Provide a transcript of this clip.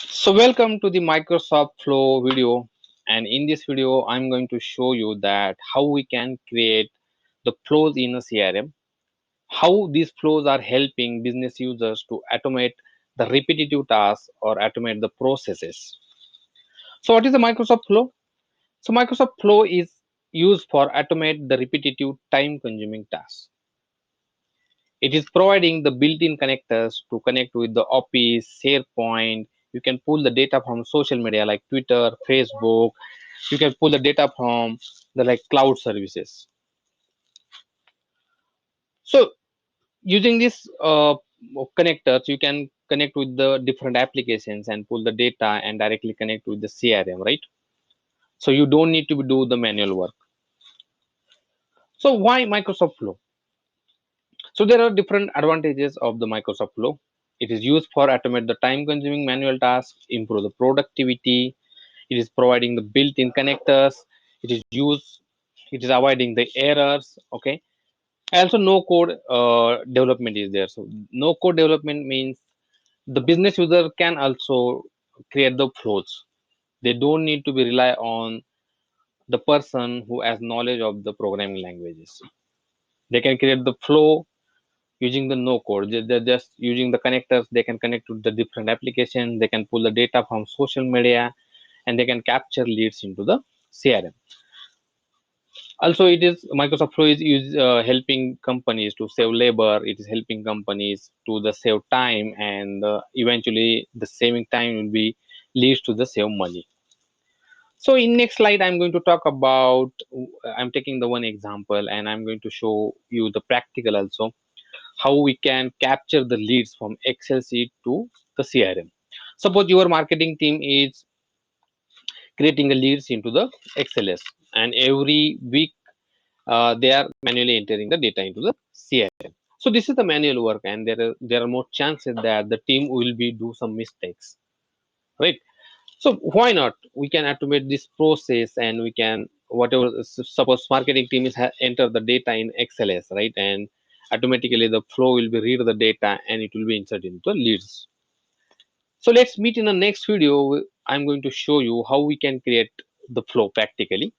So welcome to the Microsoft Flow video, and in this video I'm going to show you that how we can create the flows in a CRM, how these flows are helping business users to automate the repetitive tasks or automate the processes. So what is the Microsoft Flow? So Microsoft Flow is used for automate the repetitive time consuming tasks. It is providing the built-in connectors to connect with the Office, SharePoint. You can pull the data from social media like Twitter, Facebook. You can pull the data from the like cloud services. So using this connectors, you can connect with the different applications and pull the data and directly connect with the CRM, right? So you don't need to do the manual work. So why Microsoft Flow? So there are different advantages of the Microsoft Flow. It is used for automate the time consuming manual tasks, improve the productivity. It is providing the built-in connectors. It is used, it is avoiding the errors. Okay. Also no code development is there. So no code development means the business user can also create the flows. They don't need to be rely on the person who has knowledge of the programming languages. They can create the flow using the no code. They're just using the connectors. They can connect to the different applications. They can pull the data from social media, and they can capture leads into the CRM. Also, it is Microsoft Flow is helping companies to save labor. It is helping companies to the save time, and eventually the saving time will be leads to the save money. So in next slide, I'm going to talk about. I'm taking the one example, and I'm going to show you the practical also how we can capture the leads from Excel sheet to the CRM. Suppose your marketing team is creating a leads into the XLS, and every week they are manually entering the data into the CRM. So this is the manual work, and there are more chances that the team will be do some mistakes, right? So why not? We can automate this process, and we can whatever. Suppose marketing team is enter the data in XLS, right, and automatically the flow will be read the data and it will be inserted into leads. So let's meet in the next video. I'm going to show you how we can create the flow practically.